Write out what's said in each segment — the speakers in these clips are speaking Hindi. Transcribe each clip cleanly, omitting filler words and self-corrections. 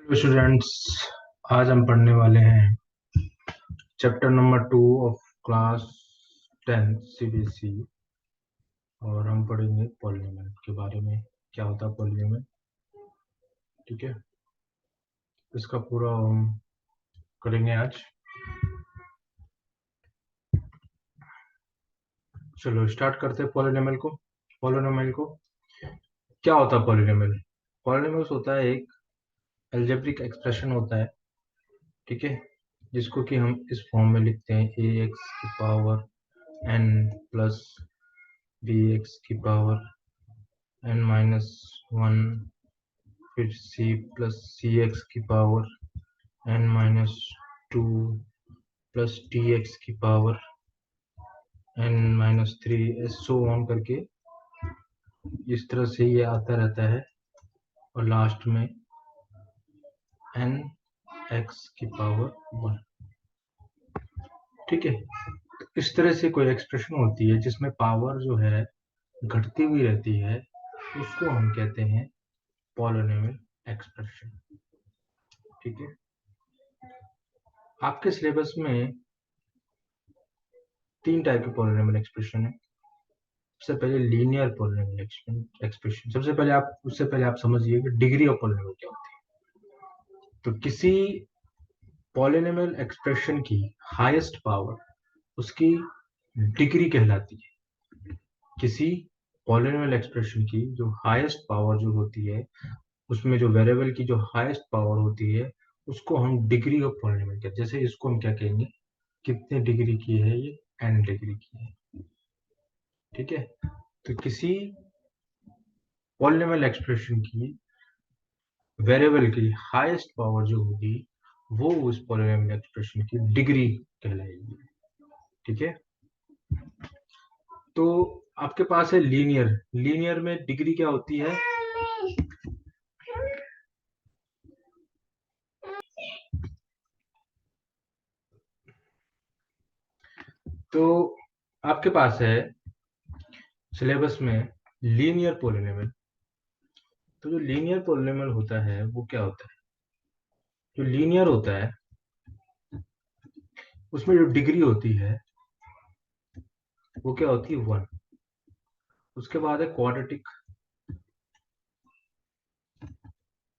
हेलो स्टूडेंट्स, आज हम पढ़ने वाले हैं chapter number 2 of class 10 CBSE. और हम पढ़ेंगे पॉलिनोमियल के बारे में, क्या होता है पॉलिनोमियल। ठीक है, इसका पूरा हम करेंगे आज। चलो स्टार्ट करते हैं पॉलिनोमियल को क्या होता है पॉलिनोमियल? पॉलिनोमियल्स होता है एक अलजेब्रिक एक्सप्रेशन होता है, ठीक है, जिसको कि हम इस फॉर्म में लिखते हैं ए एक्स की power n plus B X की पावर n-1, फिर c प्लस सी एक्स की power n-2 plus T X की पावर n-3, सो ऑन करके इस तरह से ये आता रहता है। और लास्ट में n एक्स की पावर 1। ठीक है, तो इस तरह से कोई एक्सप्रेशन होती है जिसमें पावर जो है घटती हुई रहती है, उसको हम कहते हैं पॉलिनोमियल एक्सप्रेशन। ठीक है, आपके सिलेबस में 3 टाइप के पॉलिनोमियल एक्सप्रेशन है। सबसे पहले लीनियर पॉलिनोमियल एक्सप्रेशन। उससे पहले आप समझिए कि डिग्री ऑफ पॉलिनोमियल क्या होती है। तो किसी पॉलिनोमियल एक्सप्रेशन की हाईएस्ट पावर उसकी डिग्री कहलाती है। किसी पॉलिनोमियल एक्सप्रेशन की जो हाईएस्ट पावर जो होती है, उसमें जो वेरिएबल की जो हाईएस्ट पावर होती है, उसको हम डिग्री ऑफ पॉलिनोमियल कहते हैं। जैसे इसको हम क्या कहेंगे, कितने डिग्री की है ये, n डिग्री की है। ठीक है, तो किसी पॉलिनोमियल एक्सप्रेशन की वेरिएबल की हाईएस्ट पावर जो होगी वो उस पॉलिनोमियल एक्सप्रेशन की डिग्री कहलाएगी। ठीक है, तो आपके पास है लीनियर में डिग्री क्या होती है? तो आपके पास है सिलेबस में लीनियर पॉलिनोमियल। तो जो लीनियर पॉलिनोमियल होता है वो क्या होता है? जो लीनियर होता है उसमें जो डिग्री होती है वो क्या होती है, 1। उसके बाद है क्वाड्रेटिक,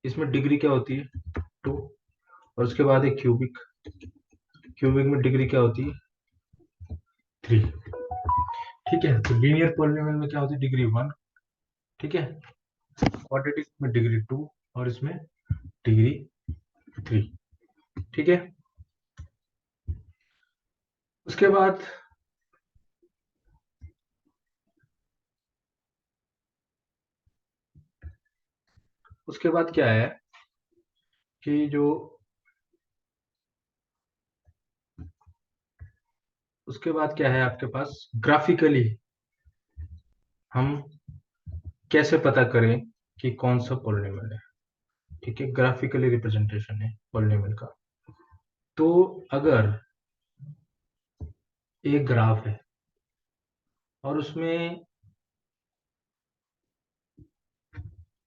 इसमें डिग्री क्या होती है, 2। और उसके बाद है क्यूबिक में डिग्री क्या होती है, 3। ठीक है, तो लीनियर पॉलिनोमियल में क्या होती है, डिग्री 1। ठीक है, क्वाड्रेटिक में डिग्री 2 और इसमें डिग्री 3। ठीक है, उसके बाद क्या है कि जो उसके बाद क्या है आपके पास, ग्राफिकली हम कैसे पता करें कि कौन सा पॉलिनोमियल है। ठीक है, ग्राफिकली रिप्रेजेंटेशन है पॉलिनोमियल का। तो अगर एक ग्राफ है और उसमें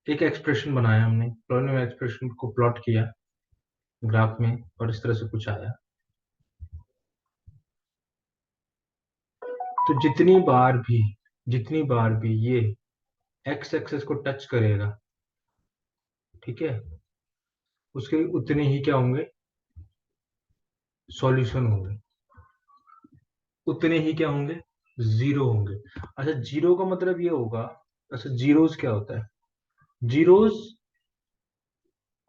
एक एक्सप्रेशन बनाया, हमने पॉलिनोमियल एक्सप्रेशन को प्लॉट किया ग्राफ में और इस तरह से कुछ आया, तो जितनी बार भी ये एक्स एक्सेस को टच करेगा, ठीक है, उसके उतने ही क्या होंगे, सॉल्यूशन होंगे। उतने ही क्या होंगे, जीरो होंगे। अच्छा, जीरो का मतलब ये होगा, अच्छा जीरोस क्या होता है? जीरोस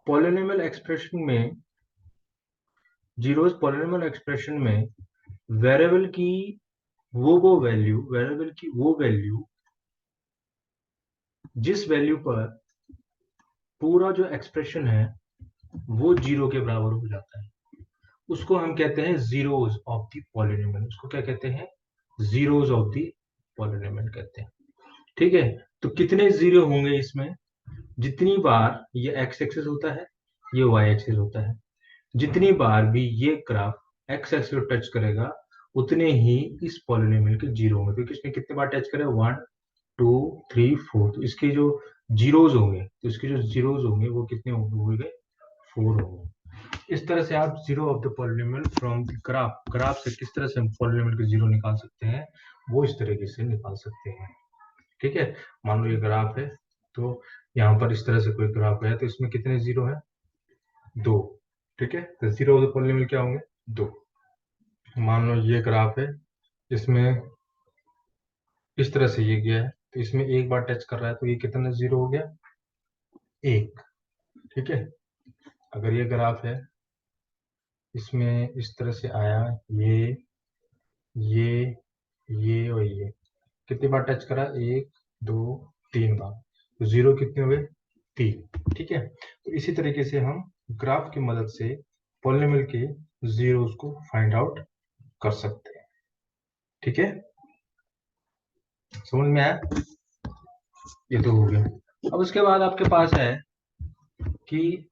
पॉलिनोमियल एक्सप्रेशन में पॉलिनोमियल एक्सप्रेशन में वेरिएबल की वो वैल्यू जिस वैल्यू पर पूरा जो एक्सप्रेशन है वो जीरो के बराबर हो जाता है, उसको हम कहते हैं जीरोस ऑफ द पॉलिनोमियल। उसको क्या कहते हैं, जीरोस ऑफ द पॉलिनोमियल कहते हैं। ठीक है, तो कितने जीरो होंगे इसमें, जितनी बार ये एक्स एक्सिस होता है, ये वाई एक्सिस होता है, जितनी बार भी ये ग्राफ एक्स एक्सिस को टच करेगा उतने ही इस पॉलिनोमियल के जीरो होंगे, क्योंकि इसने कितने बार टच करे, 1 2 3 4। तो इसके जो जीरोज होंगे वो कितने होंगे, 4 होगा। इस तरह से आप zero of the polynomial from the graph से किस तरह से हम पॉलिनोमियल के जीरो निकाल सकते हैं, वो इस तरीके से निकाल सकते हैं। ठीक है, मान लो ये ग्राफ है, तो यहाँ पर इस तरह से कोई ग्राफ है, तो इसमें कितने जीरो है, 2। ठीक है, तो जीरो ऑफ द पॉलिनोमियल क्या होंगे, 2। मान लो ये ग्राफ है, इसमें इस तरह से ये गया है, तो इसमें एक बार टच कर रहा है, तो ये कितना जीरो हो गया, 1। ठीक है, अगर ये ग्राफ है, इसमें इस तरह से आया, ये ये ये और ये कितनी बार टच करा, 1 2 3 बार, तो जीरो कितने हुए, 3। ठीक है, तो इसी तरीके से हम ग्राफ की मदद से पॉलिनोमियल के जीरोस को फाइंड आउट कर सकते हैं। ठीक है, समझ में आया, ये तो हो गया। अब उसके बाद आपके पास है कि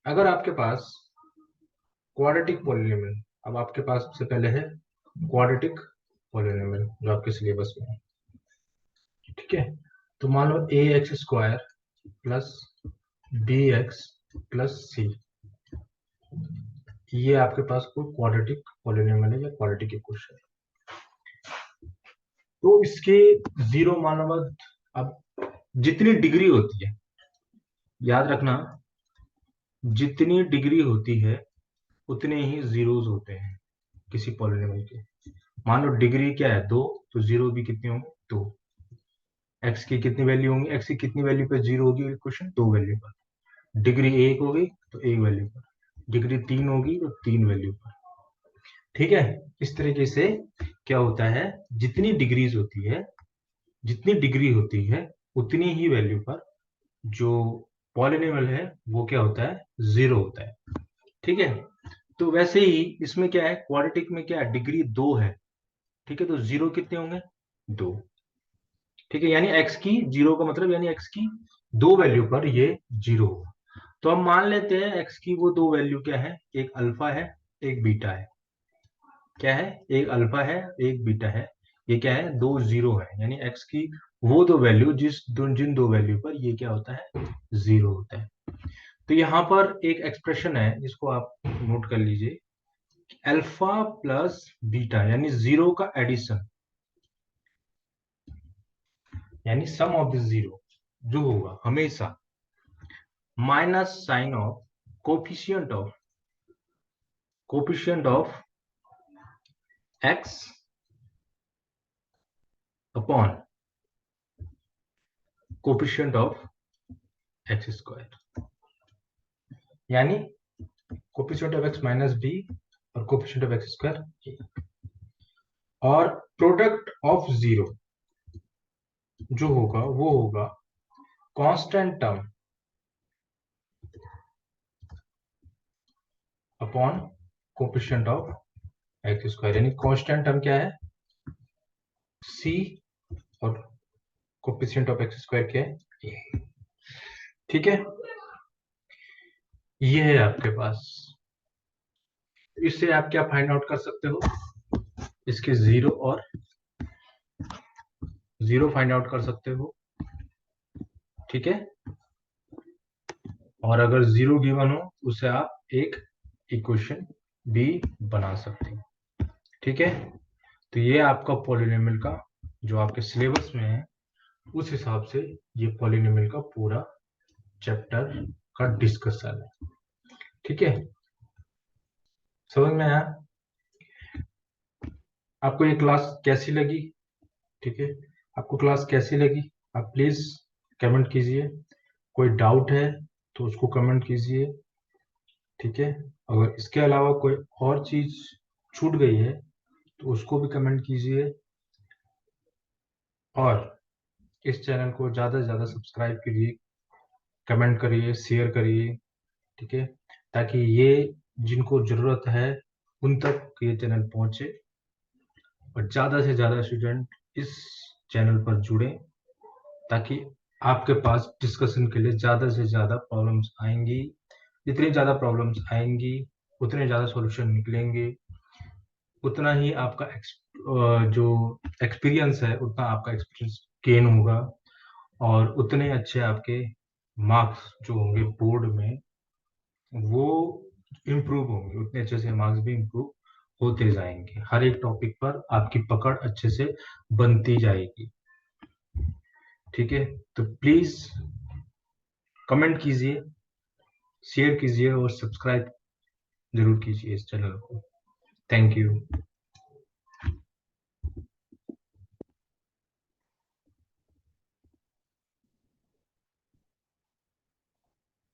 अगर आपके पास क्वाड्रेटिक पॉलिनोमियल, अब आपके पास सबसे पहले है क्वाड्रेटिक पॉलिनोमियल जो आपके सिलेबस में है। ठीक है, तो मान लो A X square plus B X plus C, ये आपके पास कोई क्वाड्रेटिक पॉलिनोमियल है या क्वाड्रेटिक इक्वेशन है। तो इसके जीरो मानो, अब जितनी डिग्री होती है, याद रखना, जितनी डिग्री होती है उतने ही जीरोस होते हैं किसी पॉलिनोमियल के। मान लो डिग्री क्या है, 2, तो जीरो भी कितने होंगे, 2। एक्स की कितनी वैल्यू होंगी, एक्स की कितनी वैल्यू पे जीरो होगी इक्वेशन, 2 वैल्यू पर। डिग्री 1 होगी तो 1 वैल्यू पर, डिग्री 3 होगी तो 3 वैल्यू पर। ठीक है, इस तरीके से क्या होता है, जितनी डिग्रीज होती है, जितनी डिग्री होती है उतनी ही वैल्यू पर जो पॉलिनोमियल है वो क्या होता है, जीरो होता है। ठीक है, तो वैसे ही इसमें क्या है, क्वाड्रेटिक में क्या है, डिग्री 2 है। ठीक है, तो जीरो कितने होंगे, 2। ठीक है, यानी एक्स की जीरो का मतलब यानी एक्स की 2 वैल्यू पर ये जीरो होगा। तो हम मान लेते हैं एक्स की वो 2 वैल्यू क्या है, एक अल्फा है, एक बीटा है। क्या है, एक अल्फा है, एक बीटा है। ये क्या है, 2 जीरो है, यानी एक्स की वो 2 वैल्यू जिन 2 वैल्यू पर ये क्या होता है, जीरो होता है। तो यहाँ पर एक एक्सप्रेशन है, इसको आप नोट कर लीजिए, अल्फा प्लस बीटा यानी जीरो का एडिशन, यानी सम ऑफ द जीरो जो होगा हमेशा minus sign of coefficient of X upon coefficient of X square, यानी coefficient of X minus B और coefficient of X square A, और प्रोडक्ट ऑफ जीरो जो होगा वो होगा constant term upon coefficient of X square, यानी कांस्टेंट टर्म क्या है, सी, और कोफिशिएंट ऑफ एक्स स्क्वायर क्या है, ए। ठीक है, ये है आपके पास। इससे आप क्या फाइंड आउट कर सकते हो, इसके जीरो फाइंड आउट कर सकते हो। ठीक है, और अगर जीरो गिवन हो उसे आप एक इक्वेशन भी बना सकते हो। ठीक है, तो ये आपका पॉलिनोमियल का जो आपके सिलेबस में है उस हिसाब से ये पॉलिनोमियल का पूरा चैप्टर का डिस्कशन है। ठीक है, समझ में आया, आपको ये क्लास कैसी लगी। ठीक है, आपको क्लास कैसी लगी, आप प्लीज कमेंट कीजिए। कोई डाउट है तो उसको कमेंट कीजिए। ठीक है, अगर इसके अलावा कोई और चीज छूट गई है तो उसको भी कमेंट कीजिए, और इस चैनल को ज़्यादा से ज़्यादा सब्सक्राइब कीजिए, कमेंट करिए, शेयर करिए। ठीक है, ताकि ये जिनको ज़रूरत है उन तक ये चैनल पहुंचे और ज़्यादा से ज़्यादा स्टूडेंट इस चैनल पर जुड़े, ताकि आपके पास डिस्कशन के लिए ज़्यादा से ज़्यादा प्रॉब्लम्स आएंगी। जितनी ज़्यादा प्रॉब्लम्स आएंगी उतने ज़्यादा सॉल्यूशन निकलेंगे, उतना ही आपका जो एक्सपीरियंस है उतना आपका एक्सपीरियंस गेन होगा, और उतने अच्छे आपके मार्क्स जो होंगे बोर्ड में वो इम्प्रूव होंगे, उतने अच्छे से मार्क्स भी इम्प्रूव होते जाएंगे। हर एक टॉपिक पर आपकी पकड़ अच्छे से बनती जाएगी। ठीक है, तो प्लीज कमेंट कीजिए, शेयर कीजिए और सब्सक्राइब जरूर कीजिए इस चैनल को। Thank you.